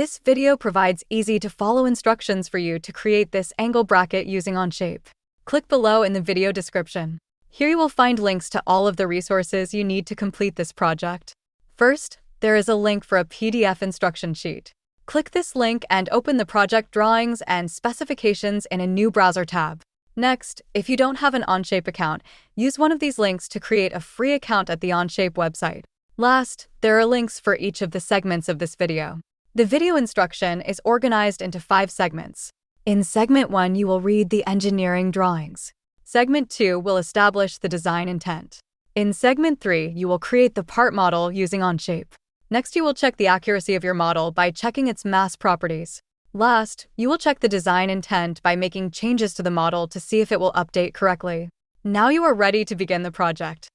This video provides easy-to-follow instructions for you to create this angle bracket using Onshape. Click below in the video description. Here you will find links to all of the resources you need to complete this project. First, there is a link for a PDF instruction sheet. Click this link and open the project drawings and specifications in a new browser tab. Next, if you don't have an Onshape account, use one of these links to create a free account at the Onshape website. Last, there are links for each of the segments of this video. The video instruction is organized into 5 segments. In Segment 1, you will read the engineering drawings. Segment 2 will establish the design intent. In Segment 3, you will create the part model using Onshape. Next, you will check the accuracy of your model by checking its mass properties. Last, you will check the design intent by making changes to the model to see if it will update correctly. Now you are ready to begin the project.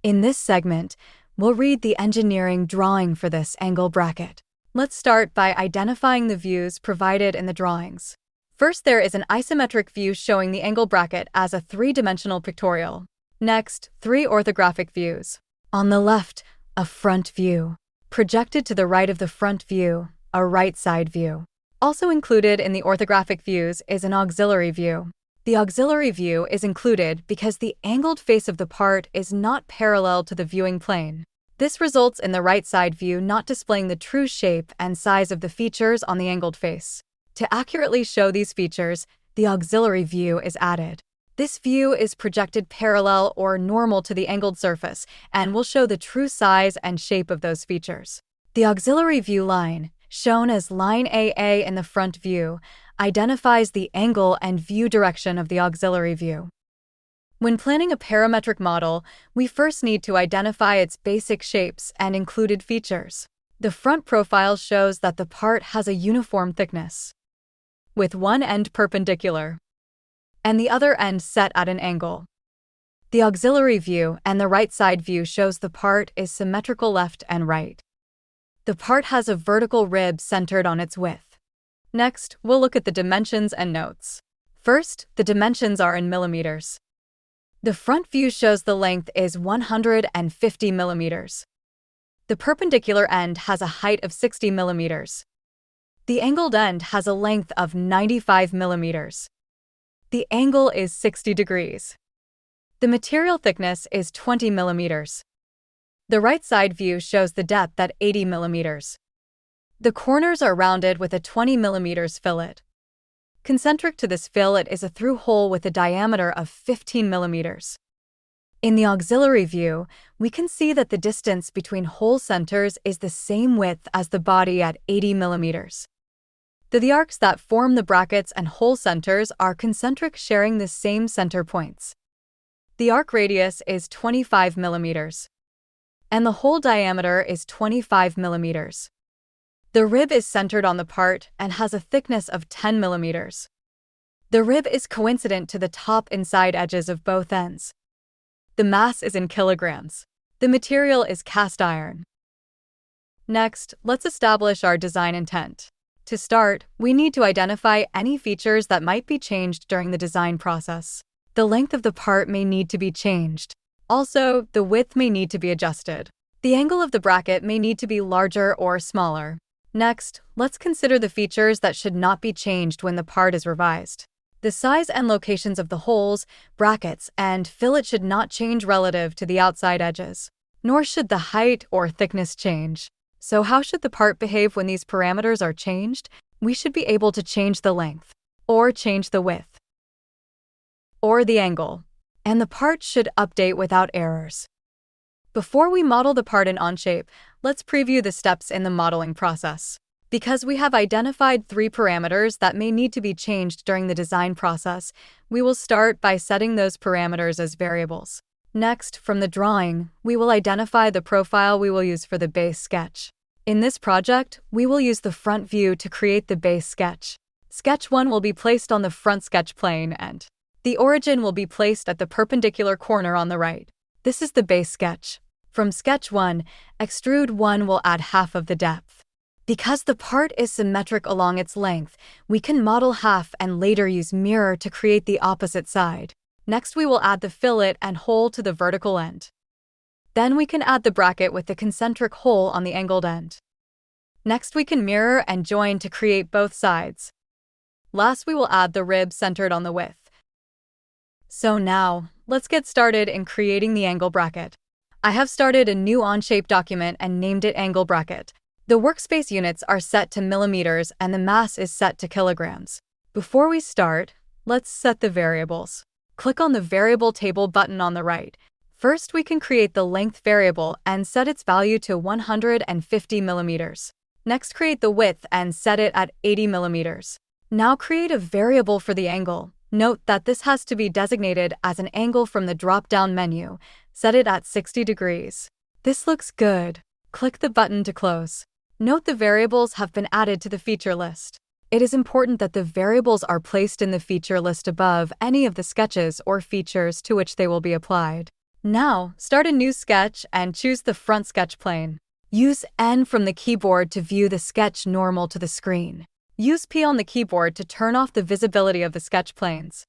In this segment, we'll read the engineering drawing for this angle bracket. Let's start by identifying the views provided in the drawings. First, there is an isometric view showing the angle bracket as a 3-dimensional pictorial. Next, 3 orthographic views. On the left, a front view. Projected to the right of the front view, a right side view. Also included in the orthographic views is an auxiliary view. The auxiliary view is included because the angled face of the part is not parallel to the viewing plane. This results in the right side view not displaying the true shape and size of the features on the angled face. To accurately show these features, the auxiliary view is added. This view is projected parallel or normal to the angled surface and will show the true size and shape of those features. The auxiliary view line, shown as line AA in the front view, identifies the angle and view direction of the auxiliary view. When planning a parametric model, we first need to identify its basic shapes and included features. The front profile shows that the part has a uniform thickness, with one end perpendicular and the other end set at an angle. The auxiliary view and the right side view shows the part is symmetrical left and right. The part has a vertical rib centered on its width. Next, we'll look at the dimensions and notes. First, the dimensions are in millimeters. The front view shows the length is 150 millimeters. The perpendicular end has a height of 60 millimeters. The angled end has a length of 95 millimeters. The angle is 60 degrees. The material thickness is 20 millimeters. The right side view shows the depth at 80 millimeters. The corners are rounded with a 20 millimeters fillet. Concentric to this fillet is a through hole with a diameter of 15 millimeters. In the auxiliary view, we can see that the distance between hole centers is the same width as the body at 80 millimeters. The arcs that form the brackets and hole centers are concentric, sharing the same center points. The arc radius is 25 millimeters, and the hole diameter is 25 millimeters. The rib is centered on the part and has a thickness of 10 millimeters. The rib is coincident to the top and side edges of both ends. The mass is in kilograms. The material is cast iron. Next, let's establish our design intent. To start, we need to identify any features that might be changed during the design process. The length of the part may need to be changed. Also, the width may need to be adjusted. The angle of the bracket may need to be larger or smaller. Next, let's consider the features that should not be changed when the part is revised. The size and locations of the holes, brackets, and fillet should not change relative to the outside edges, nor should the height or thickness change. So how should the part behave when these parameters are changed? We should be able to change the length, or change the width, or the angle, and the part should update without errors. Before we model the part in Onshape, let's preview the steps in the modeling process. Because we have identified 3 parameters that may need to be changed during the design process, we will start by setting those parameters as variables. Next, from the drawing, we will identify the profile we will use for the base sketch. In this project, we will use the front view to create the base sketch. Sketch 1 will be placed on the front sketch plane and the origin will be placed at the perpendicular corner on the right. This is the base sketch. From sketch 1, extrude 1 will add half of the depth. Because the part is symmetric along its length, we can model half and later use mirror to create the opposite side. Next, we will add the fillet and hole to the vertical end. Then we can add the bracket with the concentric hole on the angled end. Next, we can mirror and join to create both sides. Last, we will add the rib centered on the width. So now, let's get started in creating the angle bracket. I have started a new Onshape document and named it Angle Bracket. The workspace units are set to millimeters and the mass is set to kilograms. Before we start, let's set the variables. Click on the Variable Table button on the right. First, we can create the length variable and set its value to 150 millimeters. Next, create the width and set it at 80 millimeters. Now create a variable for the angle. Note that this has to be designated as an angle from the drop-down menu. Set it at 60 degrees. This looks good. Click the button to close. Note the variables have been added to the feature list. It is important that the variables are placed in the feature list above any of the sketches or features to which they will be applied. Now, start a new sketch and choose the front sketch plane. Use N from the keyboard to view the sketch normal to the screen. Use P on the keyboard to turn off the visibility of the sketch planes.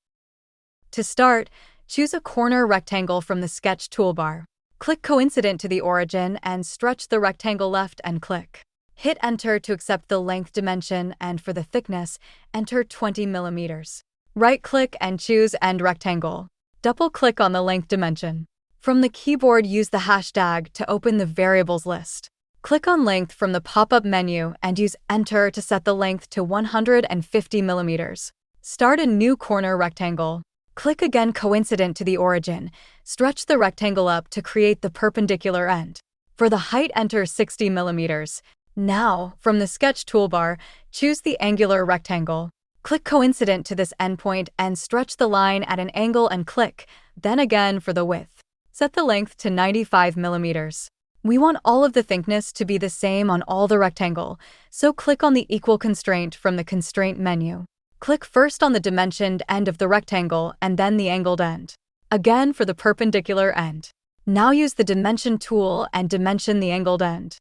To start, choose a corner rectangle from the sketch toolbar. Click coincident to the origin and stretch the rectangle left and click. Hit Enter to accept the length dimension and for the thickness, enter 20 millimeters. Right-click and choose End Rectangle. Double-click on the length dimension. From the keyboard, use the hashtag to open the variables list. Click on Length from the pop-up menu and use Enter to set the length to 150 millimeters. Start a new corner rectangle. Click again coincident to the origin. Stretch the rectangle up to create the perpendicular end. For the height, enter 60 millimeters. Now, from the sketch toolbar, choose the angular rectangle. Click coincident to this endpoint and stretch the line at an angle and click, then again for the width. Set the length to 95 millimeters. We want all of the thickness to be the same on all the rectangle, so click on the equal constraint from the constraint menu. Click first on the dimensioned end of the rectangle and then the angled end. Again for the perpendicular end. Now use the dimension tool and dimension the angled end.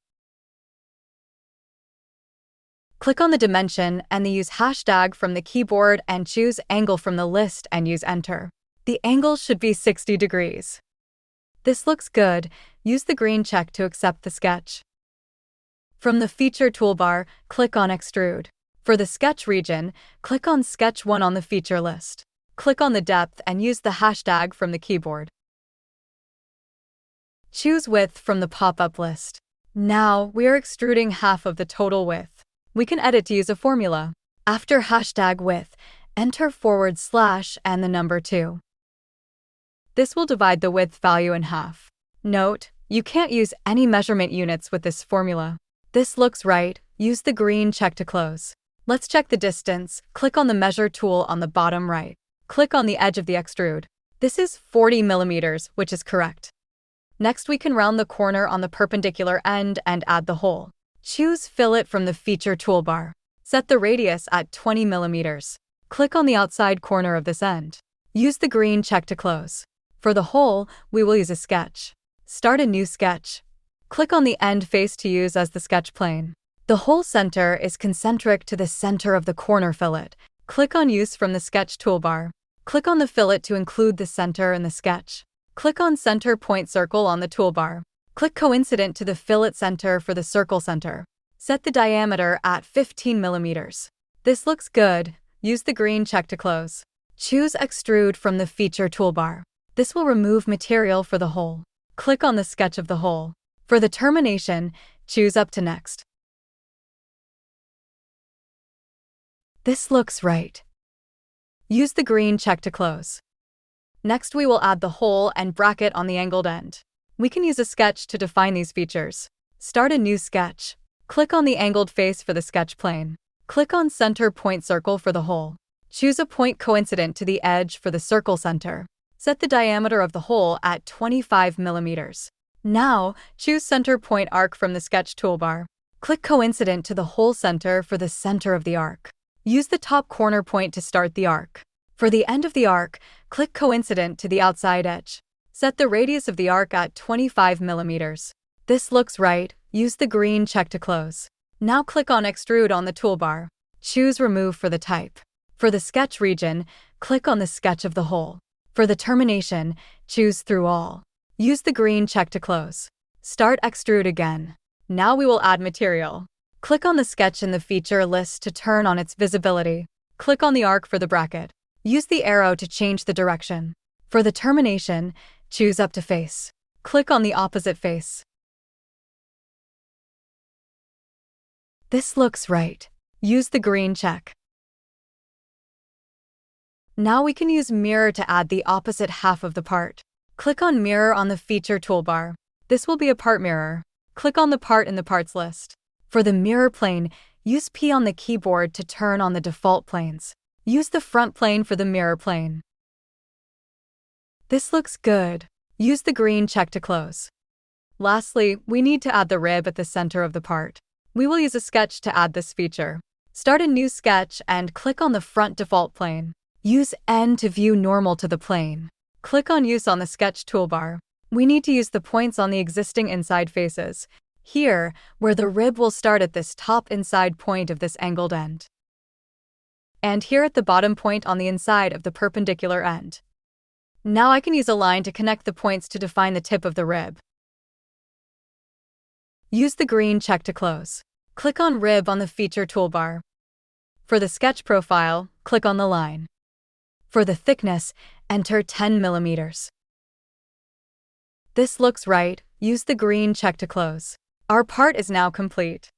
Click on the dimension and use hashtag from the keyboard and choose Angle from the list and use Enter. The angle should be 60 degrees. This looks good. Use the green check to accept the sketch. From the Feature toolbar, click on Extrude. For the sketch region, click on Sketch 1 on the feature list. Click on the depth and use the hashtag from the keyboard. Choose Width from the pop-up list. Now, we are extruding half of the total width. We can edit to use a formula. After hashtag width, enter / and the number 2. This will divide the width value in half. Note, you can't use any measurement units with this formula. This looks right. Use the green check to close. Let's check the distance. Click on the Measure tool on the bottom right. Click on the edge of the extrude. This is 40 millimeters, which is correct. Next, we can round the corner on the perpendicular end and add the hole. Choose Fillet from the Feature toolbar. Set the radius at 20 millimeters. Click on the outside corner of this end. Use the green check to close. For the hole, we will use a sketch. Start a new sketch. Click on the end face to use as the sketch plane. The hole center is concentric to the center of the corner fillet. Click on Use from the sketch toolbar. Click on the fillet to include the center in the sketch. Click on Center Point Circle on the toolbar. Click coincident to the fillet center for the circle center. Set the diameter at 15 millimeters. This looks good. Use the green check to close. Choose Extrude from the Feature toolbar. This will remove material for the hole. Click on the sketch of the hole. For the termination, choose Up to Next. This looks right. Use the green check to close. Next, we will add the hole and bracket on the angled end. We can use a sketch to define these features. Start a new sketch. Click on the angled face for the sketch plane. Click on Center Point Circle for the hole. Choose a point coincident to the edge for the circle center. Set the diameter of the hole at 25 millimeters. Now, choose Center Point Arc from the sketch toolbar. Click coincident to the hole center for the center of the arc. Use the top corner point to start the arc. For the end of the arc, click coincident to the outside edge. Set the radius of the arc at 25 millimeters. This looks right. Use the green check to close. Now click on Extrude on the toolbar. Choose Remove for the type. For the sketch region, click on the sketch of the hole. For the termination, choose Through All. Use the green check to close. Start Extrude again. Now we will add material. Click on the sketch in the feature list to turn on its visibility. Click on the arc for the bracket. Use the arrow to change the direction. For the termination, choose up to face. Click on the opposite face. This looks right. Use the green check. Now we can use mirror to add the opposite half of the part. Click on mirror on the feature toolbar. This will be a part mirror. Click on the part in the parts list. For the mirror plane, use P on the keyboard to turn on the default planes. Use the front plane for the mirror plane. This looks good. Use the green check to close. Lastly, we need to add the rib at the center of the part. We will use a sketch to add this feature. Start a new sketch and click on the front default plane. Use N to view normal to the plane. Click on Use on the sketch toolbar. We need to use the points on the existing inside faces. Here, where the rib will start at this top inside point of this angled end. And here at the bottom point on the inside of the perpendicular end. Now I can use a line to connect the points to define the tip of the rib. Use the green check to close. Click on Rib on the feature toolbar. For the sketch profile, click on the line. For the thickness, enter 10 millimeters. This looks right. Use the green check to close. Our part is now complete.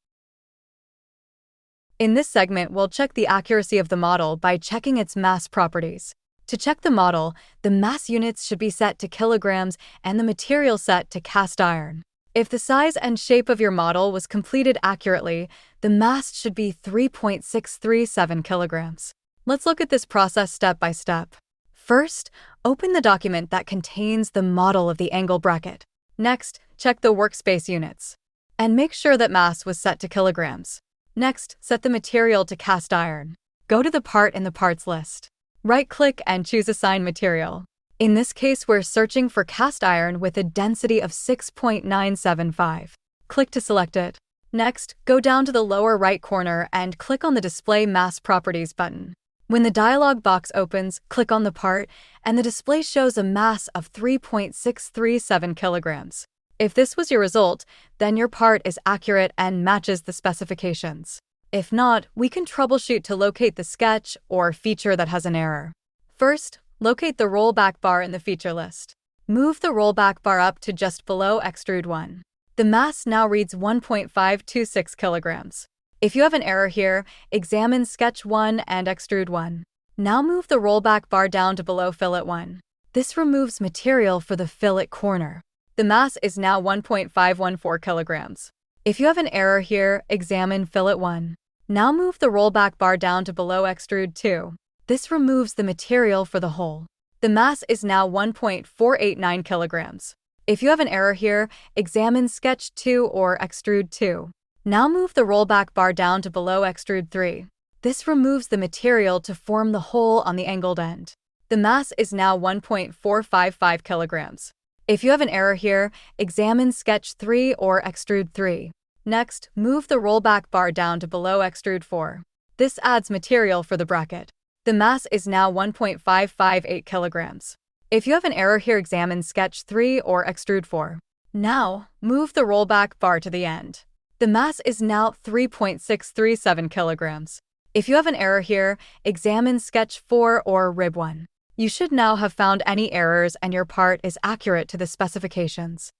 In this segment, we'll check the accuracy of the model by checking its mass properties. To check the model, the mass units should be set to kilograms and the material set to cast iron. If the size and shape of your model was completed accurately, the mass should be 3.637 kilograms. Let's look at this process step by step. First, open the document that contains the model of the angle bracket. Next, check the workspace units. And make sure that mass was set to kilograms. Next, set the material to cast iron. Go to the part in the parts list. Right-click and choose Assign Material. In this case, we're searching for cast iron with a density of 6.975. Click to select it. Next, go down to the lower right corner and click on the Display Mass Properties button. When the dialog box opens, click on the part, and the display shows a mass of 3.637 kilograms. If this was your result, then your part is accurate and matches the specifications. If not, we can troubleshoot to locate the sketch or feature that has an error. First, locate the rollback bar in the feature list. Move the rollback bar up to just below Extrude 1. The mass now reads 1.526 kilograms. If you have an error here, examine Sketch 1 and Extrude 1. Now move the rollback bar down to below Fillet 1. This removes material for the fillet corner. The mass is now 1.514 kilograms. If you have an error here, examine Fillet 1. Now move the rollback bar down to below Extrude 2. This removes the material for the hole. The mass is now 1.489 kilograms. If you have an error here, examine Sketch 2 or Extrude 2. Now move the rollback bar down to below Extrude 3. This removes the material to form the hole on the angled end. The mass is now 1.455 kilograms. If you have an error here, examine Sketch 3 or Extrude 3. Next, move the rollback bar down to below Extrude 4. This adds material for the bracket. The mass is now 1.558 kilograms. If you have an error here, examine Sketch 3 or Extrude 4. Now, move the rollback bar to the end. The mass is now 3.637 kilograms. If you have an error here, examine Sketch 4 or Rib 1. You should now have found any errors and your part is accurate to the specifications.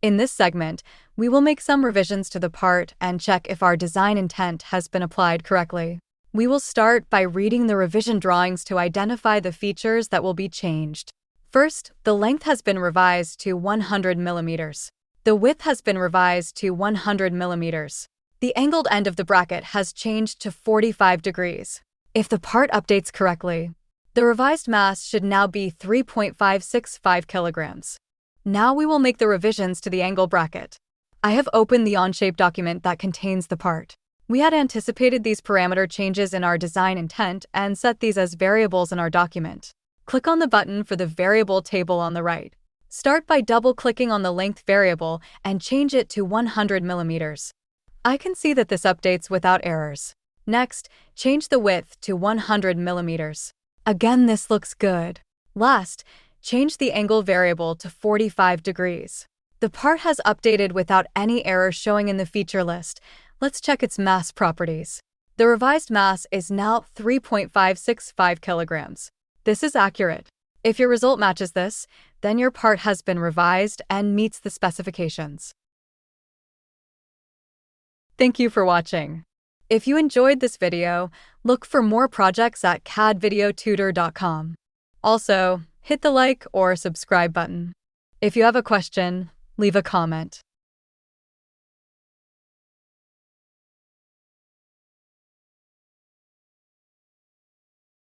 In this segment, we will make some revisions to the part and check if our design intent has been applied correctly. We will start by reading the revision drawings to identify the features that will be changed. First, the length has been revised to 100 millimeters. The width has been revised to 100 millimeters. The angled end of the bracket has changed to 45 degrees. If the part updates correctly, the revised mass should now be 3.565 kilograms. Now we will make the revisions to the angle bracket. I have opened the Onshape document that contains the part. We had anticipated these parameter changes in our design intent and set these as variables in our document. Click on the button for the variable table on the right. Start by double-clicking on the length variable and change it to 100 millimeters. I can see that this updates without errors. Next, change the width to 100 millimeters. Again, this looks good. Last, change the angle variable to 45 degrees. The part has updated without any errors showing in the feature list. Let's check its mass properties. The revised mass is now 3.565 kilograms. This is accurate. If your result matches this, then your part has been revised and meets the specifications. Thank you for watching. If you enjoyed this video, look for more projects at cadvideotutor.com. Also, hit the like or subscribe button. If you have a question, leave a comment.